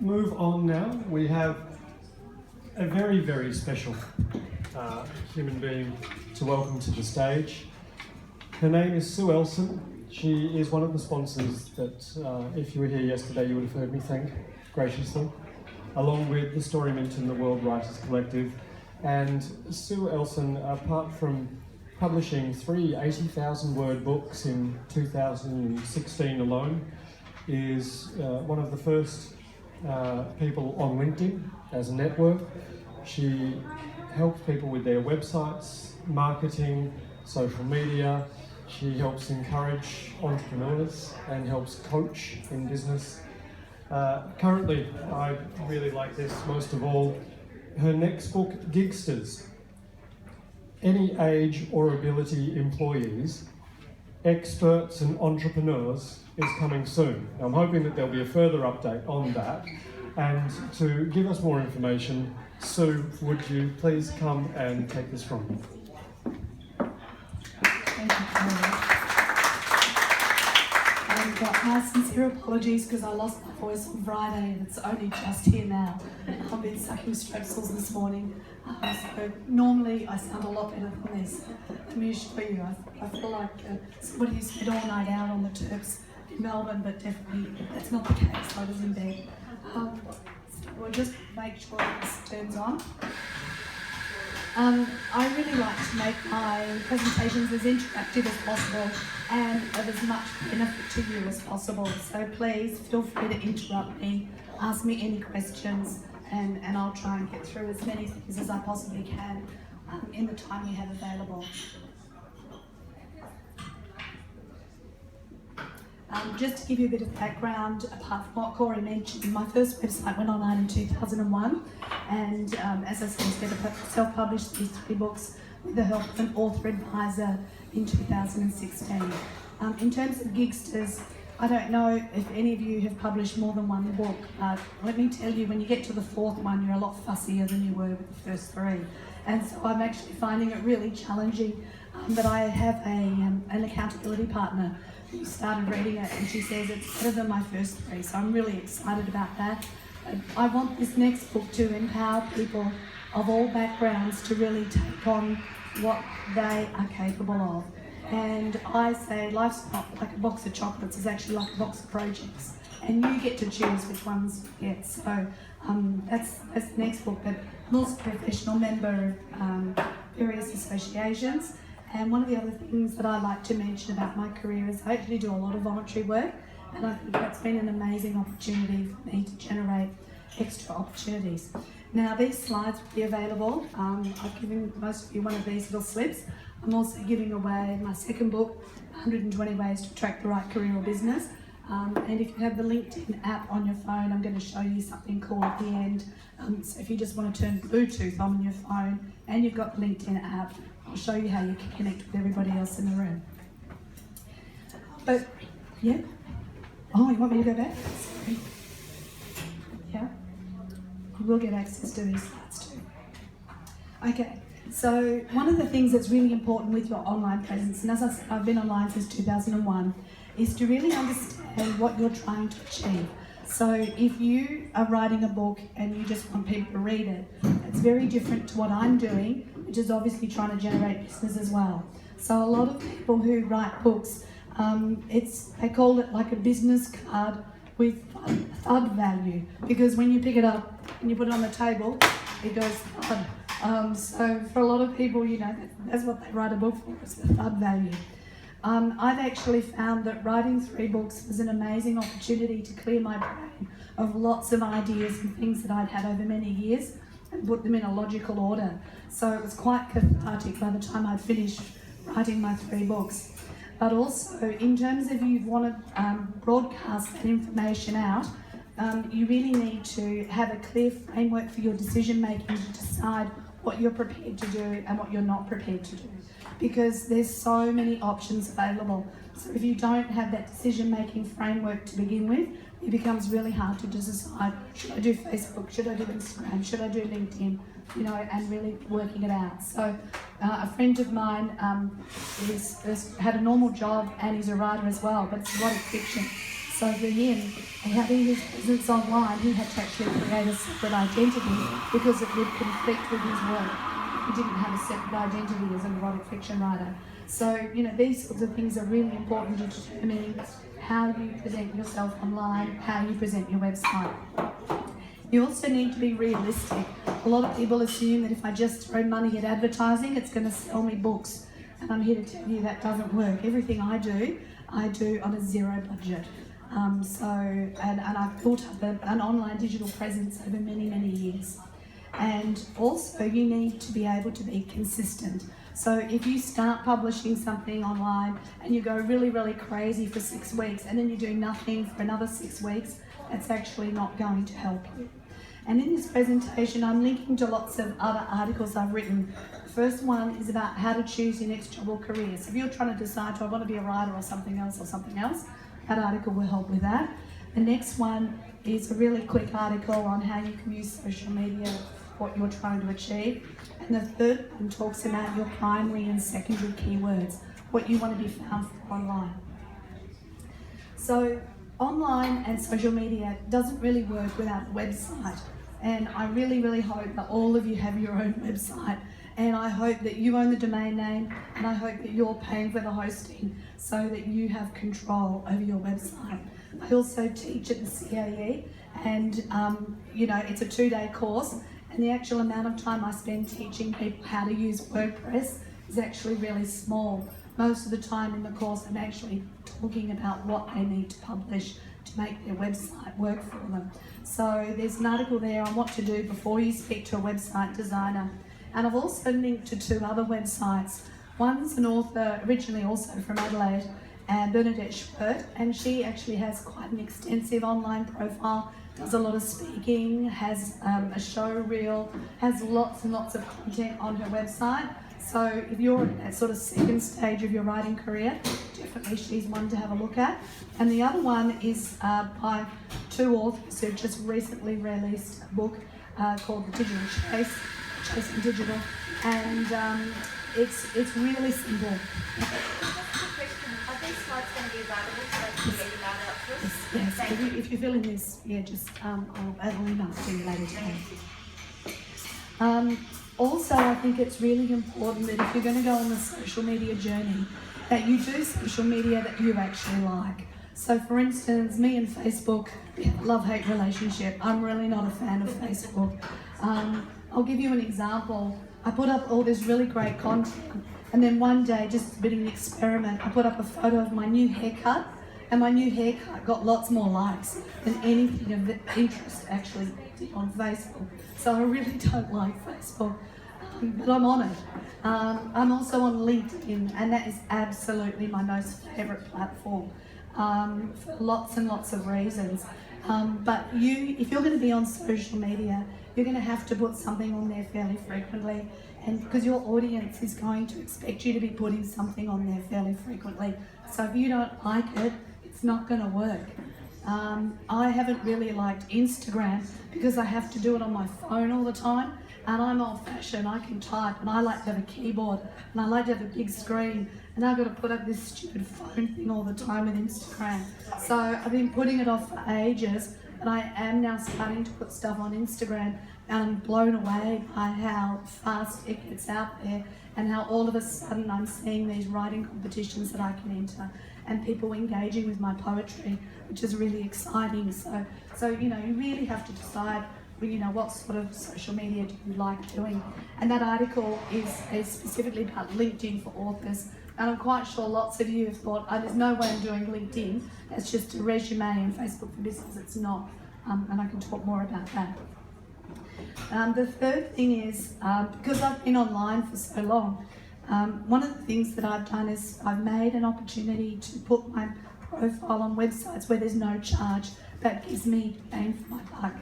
move on now. We have a very, very special human being to welcome to the stage. Her name is Sue Elson. She is one of the sponsors that, if you were here yesterday, you would have heard me thank graciously, along with the Story Mint and the World Writers Collective. And Sue Elson, apart from publishing 3 80,000-word books in 2016 alone, is one of the first people on LinkedIn as a network. She helps people with their websites, marketing, social media. She helps encourage entrepreneurs and helps coach in business. Currently, I really like this most of all. Her next book, Gigsters, Any Age or Ability Employees, Experts and Entrepreneurs, is coming soon. Now, I'm hoping that there'll be a further update on that. And to give us more information, Sue, would you please come and take this from me? Thank you, Tony. My sincere apologies because I lost my voice on Friday and it's only just here now. I've been sucking strepsils this morning. So normally I sound a lot better than this. Let me assure you, I feel like somebody who spent all night out on the Terps in Melbourne, but definitely that's not the case. I was in bed. So we'll just make sure this turns on. I really like to make my presentations as interactive as possible and of as much benefit to you as possible. So please feel free to interrupt me, ask me any questions, and I'll try and get through as many things as I possibly can in the time we have available. Just to give you a bit of background, apart from what Corey mentioned, my first website went online in 2001, and as I said, I self-published these 3 books with the help of an author advisor in 2016. In terms of Gigsters, I don't know if any of you have published more than 1 book, but let me tell you, when you get to the 4th one, you're a lot fussier than you were with the first 3. And so I'm actually finding it really challenging, but I have an accountability partner who started reading it, and she says it's better than my first 3, so I'm really excited about that. I want this next book to empower people of all backgrounds to really take on what they are capable of. And I say life's not like a box of chocolates, it's actually like a box of projects, and you get to choose which ones you get. So that's the next book. But I'm also a professional member of various associations. And one of the other things that I like to mention about my career is I actually do a lot of voluntary work, and I think that's been an amazing opportunity for me to generate extra opportunities. Now, these slides will be available. I've given most of you one of these little slips. I'm also giving away my second book, 120 Ways to Attract the Right Career or Business. And if you have the LinkedIn app on your phone, I'm going to show you something cool at the end. So if you just want to turn Bluetooth on your phone and you've got the LinkedIn app, I'll show you how you can connect with everybody else in the room. But, yeah. Oh, you want me to go back? Sorry. Yeah. You will get access to these slides too. Okay. So one of the things that's really important with your online presence, and as I said, I've been online since 2001, is to really understand what you're trying to achieve. So if you are writing a book and you just want people to read it, it's very different to what I'm doing, which is obviously trying to generate business as well. So a lot of people who write books, they call it like a business card with thud value, because when you pick it up and you put it on the table, it goes thud. So for a lot of people, you know, that's what they write a book for, is the thud value. I've actually found that writing 3 books was an amazing opportunity to clear my brain of lots of ideas and things that I'd had over many years and put them in a logical order. So it was quite cathartic by the time I'd finished writing my 3 books. But also, in terms of you want to broadcast that information out, you really need to have a clear framework for your decision making to decide what you're prepared to do and what you're not prepared to do, because there's so many options available. So if you don't have that decision-making framework to begin with, it becomes really hard to decide, should I do Facebook, should I do Instagram, should I do LinkedIn, you know, and really working it out. So a friend of mine has had a normal job and he's a writer as well, but it's a lot of fiction. So for him, having his presence online, he had to actually create a separate identity because it would conflict with his work. He didn't have a separate identity as an erotic fiction writer. So, these sorts of things are really important to determining how you present yourself online, how you present your website. You also need to be realistic. A lot of people assume that if I just throw money at advertising, it's going to sell me books. And I'm here to tell you that doesn't work. Everything I do on a zero budget. And I've built up an online digital presence over many, many years. And also you need to be able to be consistent. So if you start publishing something online and you go really, really crazy for 6 weeks and then you do nothing for another 6 weeks, that's actually not going to help you. And in this presentation, I'm linking to lots of other articles I've written. The first one is about how to choose your next job or career. So if you're trying to decide, do I want to be a writer or something else, that article will help with that. The next one is a really quick article on how you can use social media, what you're trying to achieve. And the third one talks about your primary and secondary keywords, what you want to be found for online. So online and social media doesn't really work without a website. And I really, really hope that all of you have your own website. And I hope that you own the domain name, and I hope that you're paying for the hosting so that you have control over your website. I also teach at the CAE, and it's a 2-day course, and the actual amount of time I spend teaching people how to use WordPress is actually really small. Most of the time in the course I'm actually talking about what they need to publish to make their website work for them. So there's an article there on what to do before you speak to a website designer. And I've also linked to 2 other websites. One's an author, originally also from Adelaide, Bernadette Schwert, and she actually has quite an extensive online profile, does a lot of speaking, has a show reel, has lots and lots of content on her website. So if you're at that sort of second stage of your writing career, definitely she's one to have a look at. And the other one is by 2 authors who've just recently released a book called The Digital Chase, Chasing Digital, and it's really simple. Are these slides going to be available so they can get emailed out to us? Yes. If you fill in this, I'll email it to you later today. Also, I think it's really important that if you're going to go on the social media journey, that you do social media that you actually like. So for instance, me and Facebook, we have a love-hate relationship. I'm really not a fan of Facebook. I'll give you an example. I put up all this really great content, and then one day, just a bit of an experiment, I put up a photo of my new haircut, and my new haircut got lots more likes than anything of interest actually did on Facebook. So I really don't like Facebook, but I'm on it. I'm also on LinkedIn, and that is absolutely my most favourite platform for lots and lots of reasons. But if you're going to be on social media, you're going to have to put something on there fairly frequently, and because your audience is going to expect you to be putting something on there fairly frequently. So if you don't like it, it's not going to work. I haven't really liked Instagram because I have to do it on my phone all the time, and I'm old-fashioned. I can type, and I like to have a keyboard, and I like to have a big screen, and I've got to put up this stupid phone thing all the time with Instagram. So I've been putting it off for ages, but I am now starting to put stuff on Instagram, and I'm blown away by how fast it gets out there, and how all of a sudden I'm seeing these writing competitions that I can enter, and people engaging with my poetry, which is really exciting. So you really have to decide, what sort of social media do you like doing. And that article is specifically about LinkedIn for authors. And I'm quite sure lots of you have thought, there's no way I'm doing LinkedIn. That's just a resume, and Facebook for Business, it's not. And I can talk more about that. The third thing is, because I've been online for so long, one of the things that I've done is I've made an opportunity to put my profile on websites where there's no charge. That gives me bang for my buck.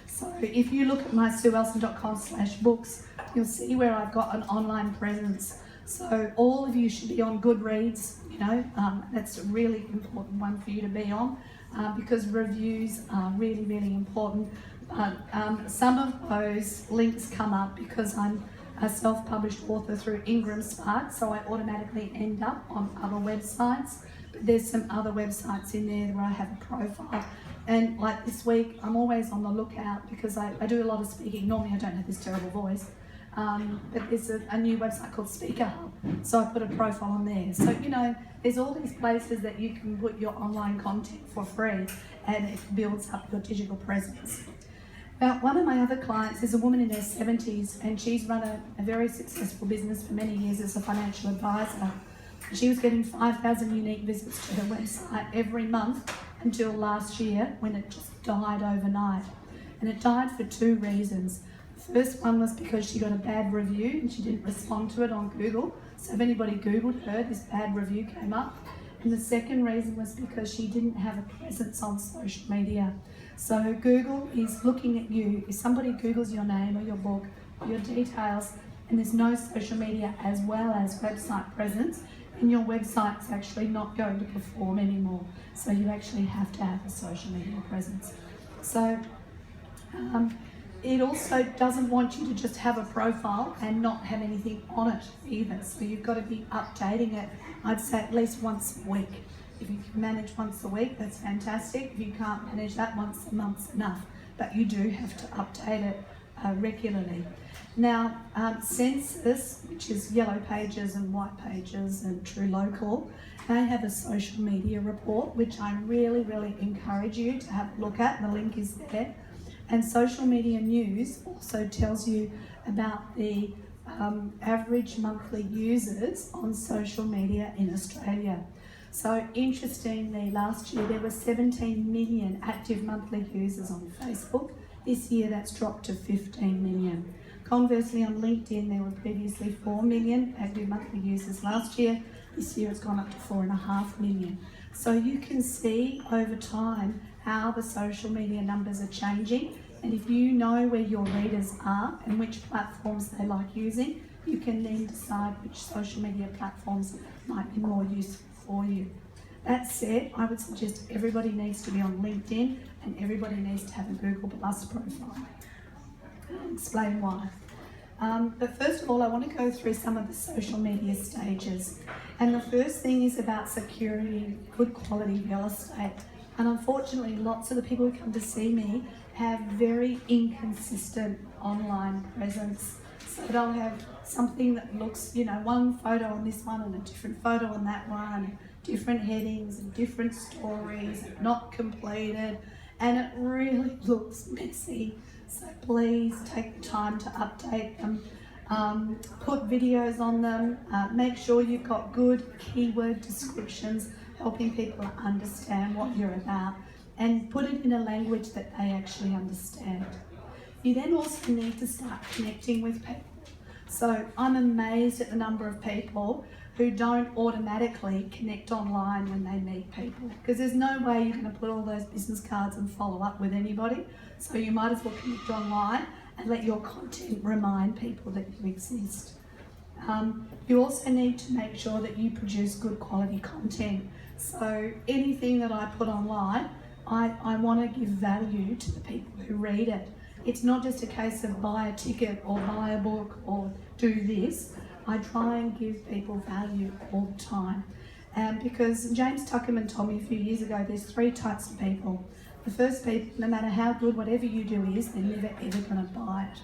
So if you look at my sueelson.com/books, you'll see where I've got an online presence. So all of you should be on Goodreads, that's a really important one for you to be on, because reviews are really, really important. Some of those links come up because I'm a self-published author through Ingram Spark, so I automatically end up on other websites. There's some other websites in there where I have a profile. And like this week, I'm always on the lookout because I do a lot of speaking. Normally I don't have this terrible voice. But there's a new website called Speaker Hub. So I put a profile on there. So, you know, there's all these places that you can put your online content for free and it builds up your digital presence. Now, one of my other clients is a woman in her 70s and she's run a very successful business for many years as a financial advisor. She was getting 5,000 unique visits to her website every month until last year when it just died overnight. And it died for two reasons. The first one was because she got a bad review and she didn't respond to it on Google. So if anybody Googled her, this bad review came up. And the second reason was because she didn't have a presence on social media. So Google is looking at you. If somebody Googles your name or your book or your details and there's no social media as well as website presence, and your website's actually not going to perform anymore. So you actually have to have a social media presence. So it also doesn't want you to just have a profile and not have anything on it either. So you've got to be updating it, I'd say at least once a week. If you can manage once a week, that's fantastic. If you can't manage that, once a month's enough. But you do have to update it regularly. Now, Census, which is Yellow Pages and White Pages and True Local, they have a social media report, which I really, really encourage you to have a look at. The link is there. And Social Media News also tells you about the average monthly users on social media in Australia. So interestingly, last year there were 17 million active monthly users on Facebook. This year that's dropped to 15 million. Conversely, on LinkedIn, there were previously 4 million active monthly users last year. This year it's gone up to 4.5 million. So you can see over time how the social media numbers are changing. And if you know where your readers are and which platforms they like using, you can then decide which social media platforms might be more useful for you. That said, I would suggest everybody needs to be on LinkedIn and everybody needs to have a Google Plus profile. I'll explain why. But first of all, I want to go through some of the social media stages. And the first thing is about securing good quality real estate. And unfortunately, lots of the people who come to see me have very inconsistent online presence. So they'll have something that looks, you know, one photo on this one and a different photo on that one, different headings and different stories, not completed, and it really looks messy. So please take the time to update them, put videos on them, make sure you've got good keyword descriptions, helping people understand what you're about, and put it in a language that they actually understand. You then also need to start connecting with people. So I'm amazed at the number of people who don't automatically connect online when they meet people, because there's no way you're going to put all those business cards and follow up with anybody. So you might as well connect online and let your content remind people that you exist. You also need to make sure that you produce good quality content. So anything that I put online, I want to give value to the people who read it. It's not just a case of buy a ticket or buy a book or do this. I try and give people value all the time. Because James Tuckerman told me a few years ago, there's 3 types of people. The first people, no matter how good whatever you do is, they're never ever going to buy it.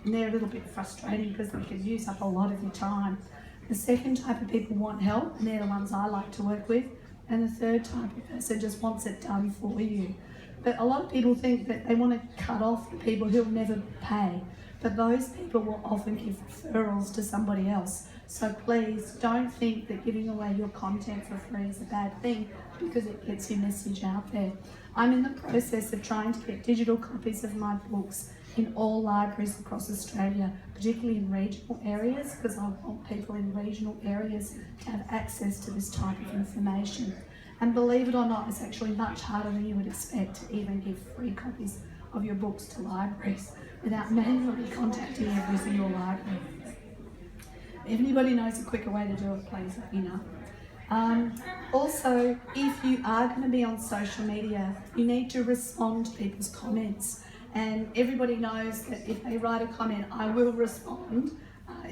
And they're a little bit frustrating because they can use up a lot of your time. The second type of people want help, and they're the ones I like to work with. And the third type of person just wants it done for you. But a lot of people think that they want to cut off the people who'll never pay. But those people will often give referrals to somebody else. So please don't think that giving away your content for free is a bad thing, because it gets your message out there. I'm in the process of trying to get digital copies of my books in all libraries across Australia, particularly in regional areas, because I want people in regional areas to have access to this type of information. And believe it or not, it's actually much harder than you would expect to even give free copies of your books to libraries without manually contacting every single library. If anybody knows a quicker way to do it, please let me know. Also, if you are going to be on social media, you need to respond to people's comments. And everybody knows that if they write a comment, I will respond.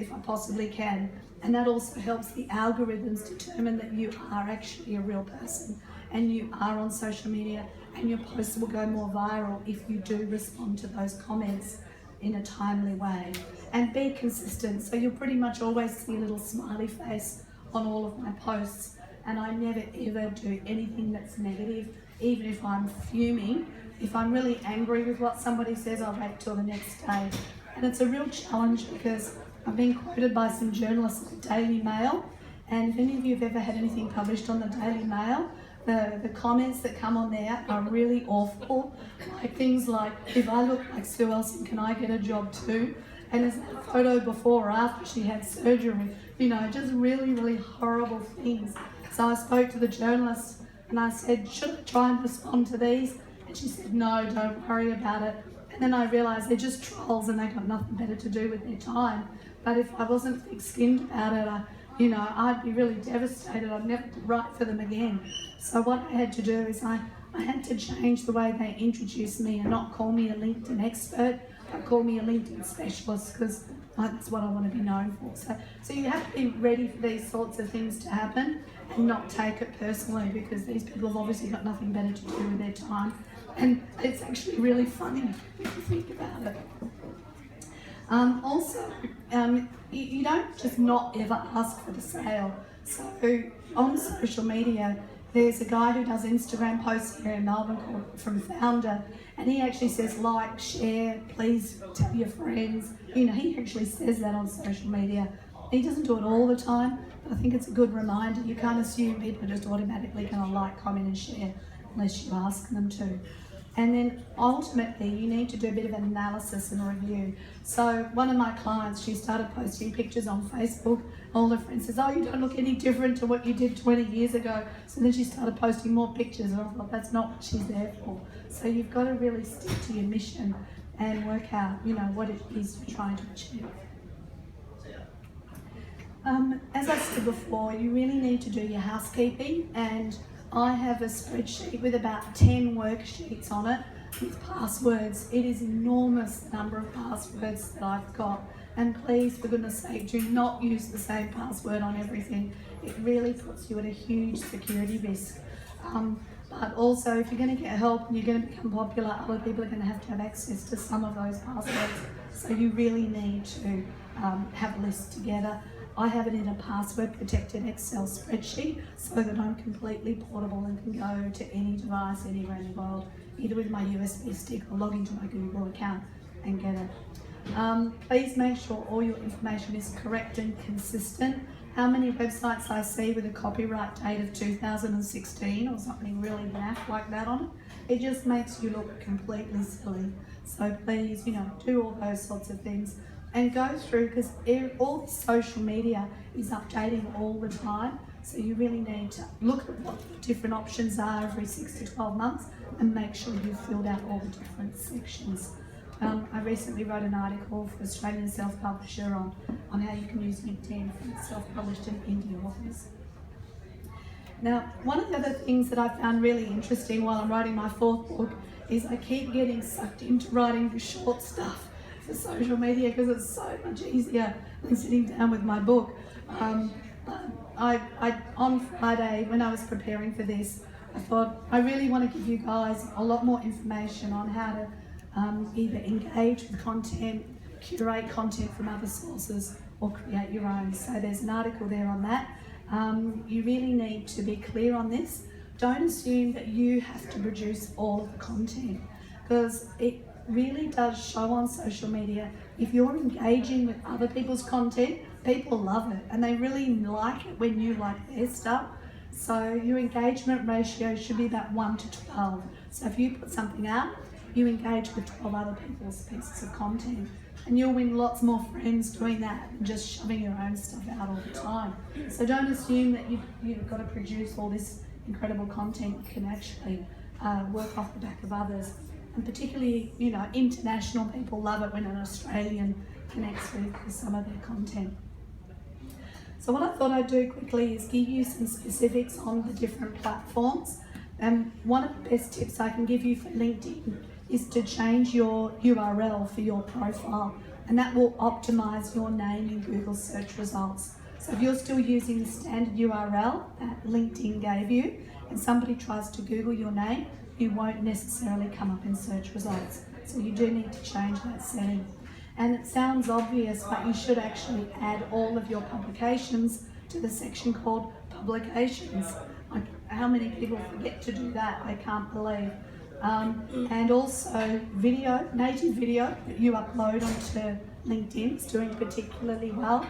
if I possibly can. And that also helps the algorithms determine that you are actually a real person and you are on social media, and your posts will go more viral if you do respond to those comments in a timely way. And be consistent, so you'll pretty much always see a little smiley face on all of my posts, and I never ever do anything that's negative, even if I'm fuming. If I'm really angry with what somebody says, I'll wait till the next day. And it's a real challenge because I've been quoted by some journalists at the Daily Mail, and if any of you have ever had anything published on the Daily Mail, the comments that come on there are really awful. Like things like, if I look like Sue Elson, can I get a job too? And there's a photo before or after she had surgery, you know, just really, really horrible things. So I spoke to the journalist and I said, should I try and respond to these? And she said, no, don't worry about it. And then I realised they're just trolls and they've got nothing better to do with their time. But if I wasn't thick-skinned about it, I'd be really devastated. I'd never write for them again. So what I had to do is I had to change the way they introduce me and not call me a LinkedIn expert, but call me a LinkedIn specialist, because that's what I want to be known for. So you have to be ready for these sorts of things to happen and not take it personally, because these people have obviously got nothing better to do with their time. And it's actually really funny if you think about it. You don't just not ever ask for the sale. So on social media, there's a guy who does Instagram posts here in Melbourne from Founder, and he actually says like, share, please tell your friends. You know, he actually says that on social media. He doesn't do it all the time, but I think it's a good reminder. You can't assume people are just automatically going to like, comment and share unless you ask them to. And then ultimately you need to do a bit of analysis and review. So one of my clients, she started posting pictures on Facebook. All her friends says, oh, you don't look any different to what you did 20 years ago. So then she started posting more pictures, and I thought that's not what she's there for. So you've got to really stick to your mission and work out, what it is you're trying to achieve. As I said before, you really need to do your housekeeping, and I have a spreadsheet with about 10 worksheets on it with passwords. It is an enormous number of passwords that I've got, and please, for goodness sake, do not use the same password on everything. It really puts you at a huge security risk. But also, if you're going to get help and you're going to become popular, other people are going to have access to some of those passwords. So you really need to have a list together. I have it in a password-protected Excel spreadsheet so that I'm completely portable and can go to any device anywhere in the world, either with my USB stick or log into my Google account and get it. Please make sure all your information is correct and consistent. How many websites I see with a copyright date of 2016 or something really naff like that on it, it just makes you look completely silly. So please, do all those sorts of things. And go through, because all social media is updating all the time, so you really need to look at what the different options are every 6 to 12 months and make sure you've filled out all the different sections. I recently wrote an article for Australian Self-Publisher on how you can use LinkedIn for self-published and indie authors. Now, one of the other things that I found really interesting while I'm writing my 4th book is I keep getting sucked into writing the short stuff for social media because it's so much easier than sitting down with my book. On Friday, when I was preparing for this, I thought I really want to give you guys a lot more information on how to either engage with content, curate content from other sources, or create your own. So there's an article there on that. You really need to be clear on this. Don't assume that you have to produce all of the content, because it really does show on social media. If you're engaging with other people's content, people love it and they really like it when you like their stuff. So your engagement ratio should be about 1 to 12. So if you put something out, you engage with 12 other people's pieces of content, and you'll win lots more friends doing that than just shoving your own stuff out all the time. So don't assume that you've got to produce all this incredible content. You can actually work off the back of others. And particularly, international people love it when an Australian connects with some of their content. So what I thought I'd do quickly is give you some specifics on the different platforms. And one of the best tips I can give you for LinkedIn is to change your URL for your profile and that will optimize your name in Google search results. So if you're still using the standard URL that LinkedIn gave you and somebody tries to Google your name, you won't necessarily come up in search results. So you do need to change that setting. And it sounds obvious, but you should actually add all of your publications to the section called publications. Like, how many people forget to do that? I can't believe. And also video, native video that you upload onto LinkedIn is doing particularly well.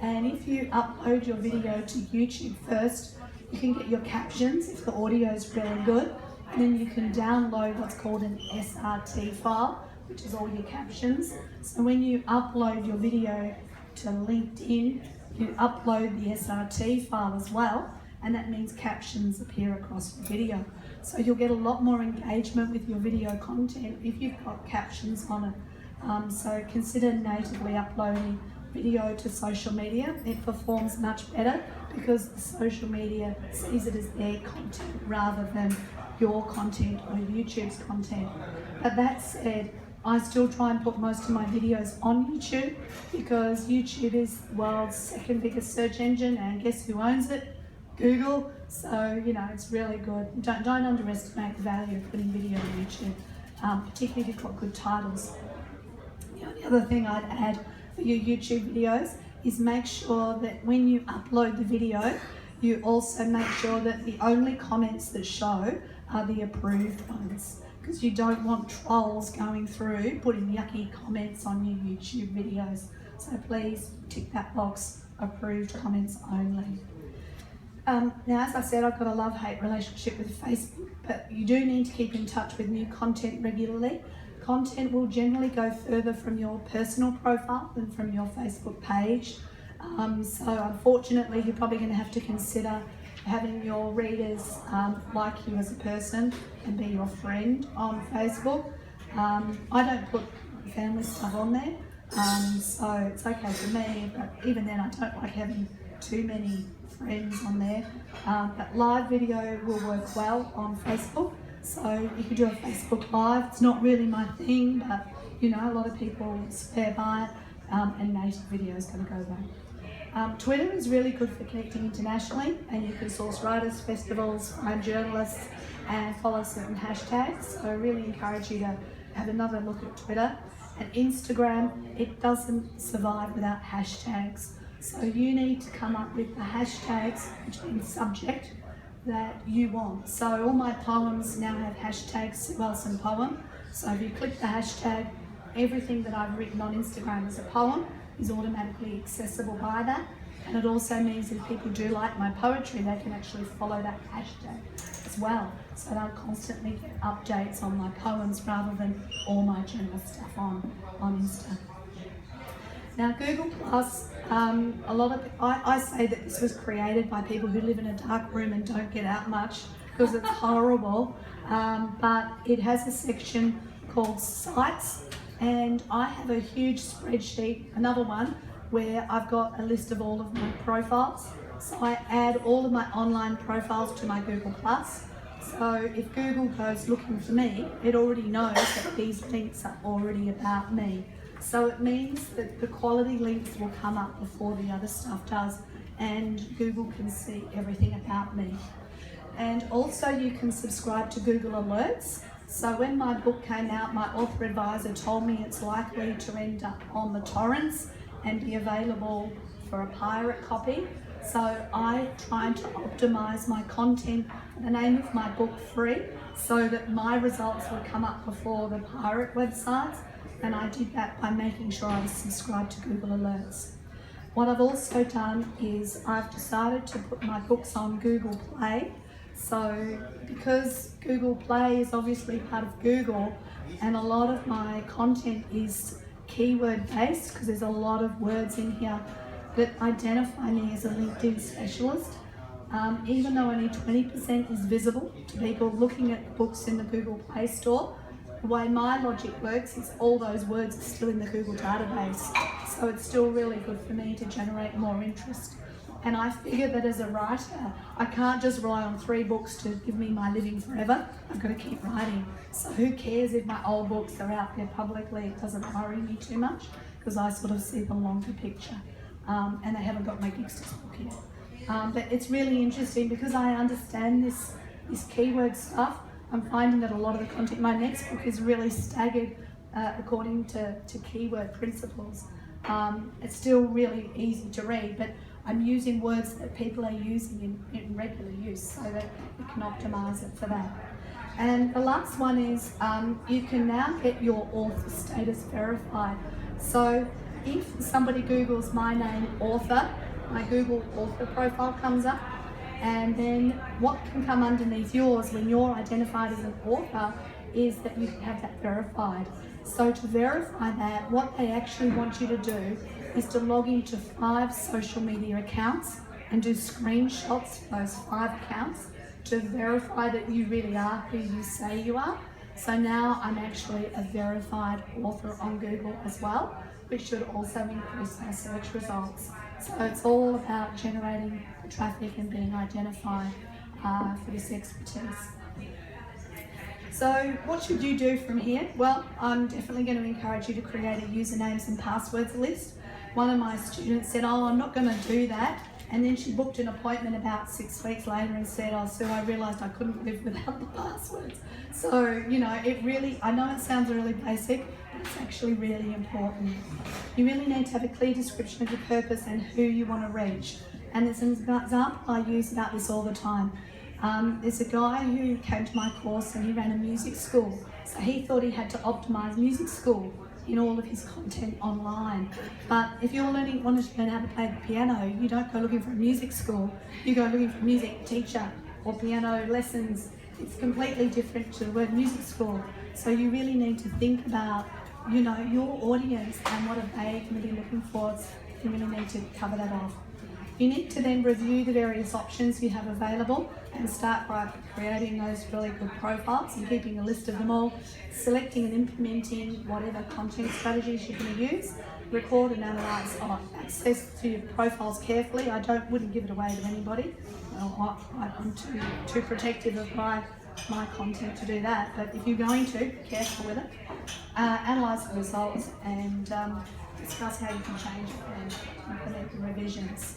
And if you upload your video to YouTube first, you can get your captions if the audio is really good. And then you can download what's called an SRT file, which is all your captions. So when you upload your video to LinkedIn, you upload the SRT file as well, and that means captions appear across your video. So you'll get a lot more engagement with your video content if you've got captions on it. So consider natively uploading video to social media. It performs much better because the social media sees it as their content rather than your content or YouTube's content. But that said, I still try and put most of my videos on YouTube because YouTube is the world's second biggest search engine, and guess who owns it? Google. So, you know, it's really good. Don't underestimate the value of putting video on YouTube, particularly if you've got good titles. The only other thing I'd add for your YouTube videos is make sure that when you upload the video, you also make sure that the only comments that show are the approved ones, because you don't want trolls going through putting yucky comments on your YouTube videos. So please tick that box, approved comments only. Now, as I said, I've got a love-hate relationship with Facebook, but you do need to keep in touch with new content regularly. Content will generally go further from your personal profile than from your Facebook page. So unfortunately, you're probably going to have to consider having your readers like you as a person and be your friend on Facebook. I don't put family stuff on there, so it's okay for me, but even then I don't like having too many friends on there. But live video will work well on Facebook, so you can do a Facebook Live. It's not really my thing, but you know, a lot of people swear by it, and native video is going to go well. Twitter is really good for connecting internationally, and you can source writers, festivals, find journalists, and follow certain hashtags. So I really encourage you to have another look at Twitter. And Instagram, it doesn't survive without hashtags. So you need to come up with the hashtags, which means subject, that you want. So all my poems now have hashtags Sue Elson poem. So if you click the hashtag, everything that I've written on Instagram as a poem is automatically accessible by that. And it also means if people do like my poetry, they can actually follow that hashtag as well. So they'll constantly get updates on my poems rather than all my general stuff on Insta. Now, Google Plus, I say that this was created by people who live in a dark room and don't get out much because it's horrible, but it has a section called Sites, and I have a huge spreadsheet, another one, where I've got a list of all of my profiles. So I add all of my online profiles to my Google Plus. So if Google goes looking for me, it already knows that these links are already about me. So it means that the quality links will come up before the other stuff does, and Google can see everything about me. And also you can subscribe to Google Alerts. So when my book came out, my author advisor told me it's likely to end up on the torrents and be available for a pirate copy. So I tried to optimize my content for the name of my book free so that my results would come up before the pirate websites. And I did that by making sure I was subscribed to Google Alerts. What I've also done is I've decided to put my books on Google Play. So because Google Play is obviously part of Google, and a lot of my content is keyword based because there's a lot of words in here that identify me as a LinkedIn specialist. Even though only 20% is visible to people looking at books in the Google Play Store, the way my logic works is all those words are still in the Google database. So it's still really good for me to generate more interest And I figure that as a writer, I can't just rely on 3 books to give me my living forever. I've got to keep writing. So who cares if my old books are out there publicly? It doesn't worry me too much because I sort of see the longer picture. And I haven't got my Gigsters book yet. But it's really interesting because I understand this keyword stuff. I'm finding that a lot of the content, my next book is really staggered according to keyword principles. It's still really easy to read, but I'm using words that people are using in regular use so that you can optimize it for that. And the last one is you can now get your author status verified. So if somebody Googles my name, author, my Google author profile comes up, and then what can come underneath yours when you're identified as an author is that you have that verified. So to verify that, what they actually want you to do is to log into 5 social media accounts and do screenshots of those 5 accounts to verify that you really are who you say you are. So now I'm actually a verified author on Google as well, which should also increase my search results. So it's all about generating traffic and being identified for this expertise. So what should you do from here? Well, I'm definitely going to encourage you to create a usernames and passwords list. One of my students said, oh, I'm not going to do that. And then she booked an appointment about 6 weeks later and said, oh, Sue, I realised I couldn't live without the passwords. So, you know, it really, I know it sounds really basic, but it's actually really important. You really need to have a clear description of your purpose and who you want to reach. And there's an example I use about this all the time. There's a guy who came to my course and he ran a music school. So he thought he had to optimise music school in all of his content online. But if you're wanting to learn how to play the piano, you don't go looking for a music school. You go looking for a music teacher or piano lessons. It's completely different to the word music school. So you really need to think about, you know, your audience and what are they going to be looking for. You really need to cover that off. You need to then review the various options you have available and start by creating those really good profiles and keeping a list of them all, selecting and implementing whatever content strategies you're going to use, record and analyse access to your profiles carefully. I wouldn't give it away to anybody. I'm too protective of my content to do that, but if you're going to, be careful with it. Analyse the results and discuss how you can change it and implement the revisions.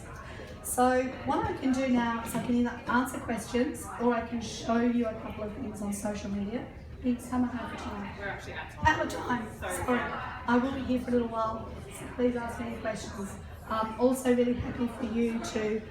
So what I can do now is I can either answer questions or I can show you a couple of things on social media. Thanks, how much over time? We're actually out of time. Out of time, sorry. I will be here for a little while, so please ask me any questions. Also really happy for you to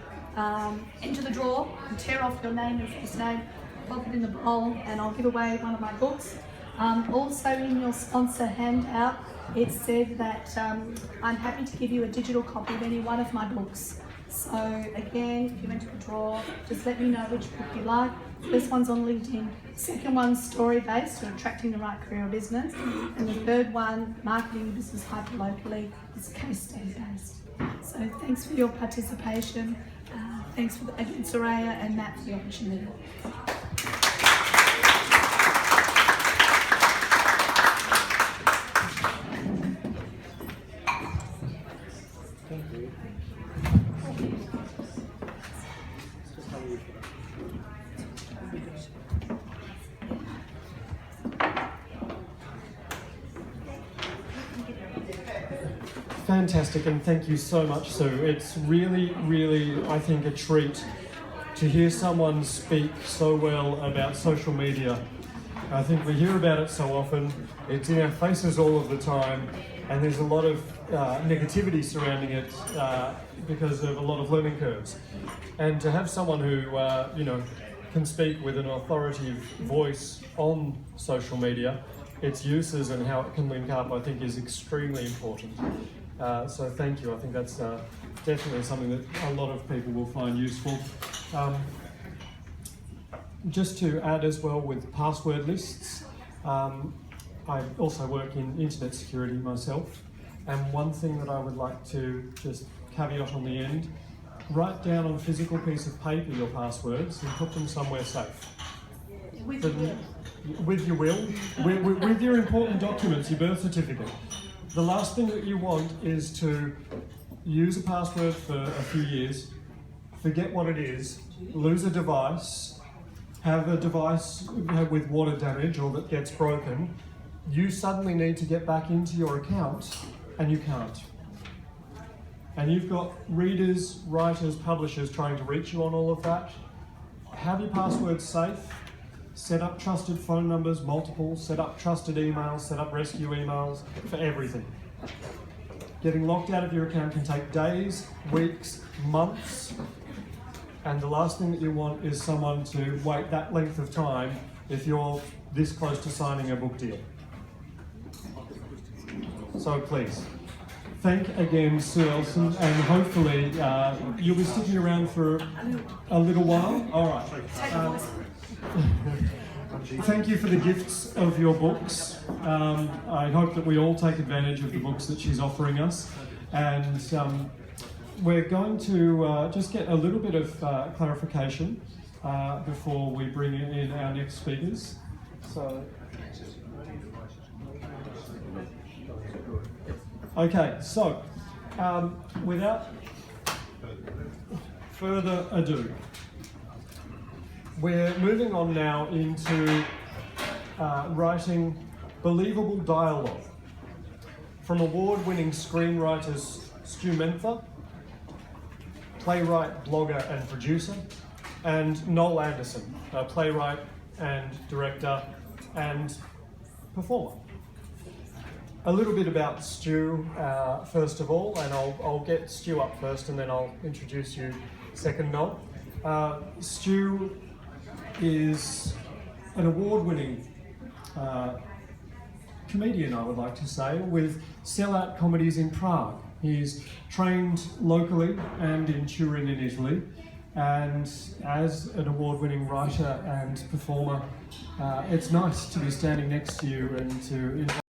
enter the draw and tear off your name and first name, pop it in the bowl, and I'll give away one of my books. Also in your sponsor handout, it said that I'm happy to give you a digital copy of any one of my books. So again, if you went to the draw, just let me know which book you like. First one's on LinkedIn, second one's story-based, or attracting the right career or business, and the third one, marketing your business hyper-locally, is case study-based. So thanks for your participation. Thanks again, Soraya and Matt, for the opportunity. Fantastic, and thank you so much, Sue. It's really, really, I think, a treat to hear someone speak so well about social media. I think we hear about it so often, it's in our faces all of the time, and there's a lot of negativity surrounding it because of a lot of learning curves. And to have someone who, can speak with an authoritative voice on social media, its uses and how it can link up, I think is extremely important. So thank you. I think that's definitely something that a lot of people will find useful. Just to add as well with password lists, I also work in internet security myself, and one thing that I would like to just caveat on the end, write down on a physical piece of paper your passwords and put them somewhere safe. With your will, with your important documents, your birth certificate. The last thing that you want is to use a password for a few years, forget what it is, lose a device, have a device with water damage or that gets broken, you suddenly need to get back into your account and you can't. And you've got readers, writers, publishers trying to reach you on all of that. Have your passwords safe, set up trusted phone numbers, multiple, set up trusted emails, set up rescue emails for everything. Getting locked out of your account can take days, weeks, months, and the last thing that you want is someone to wait that length of time if you're this close to signing a book deal. So please, thank again Sue Elson, and hopefully you'll be sticking around for a little while. All right. Thank you for the gifts of your books. I hope that we all take advantage of the books that she's offering us, and we're going to just get a little bit of clarification before we bring in our next speakers. So, okay, so without further ado, we're moving on now into writing believable dialogue from award-winning screenwriters Stu Menther, playwright, blogger and producer, and Noel Anderson, a playwright and director and performer. A little bit about Stu first of all, and I'll get Stu up first and then I'll introduce you second, Noel. Stu is an award-winning comedian, I would like to say, with sellout comedies in Prague. He's trained locally and in Turin in Italy, and as an award-winning writer and performer, it's nice to be standing next to you and to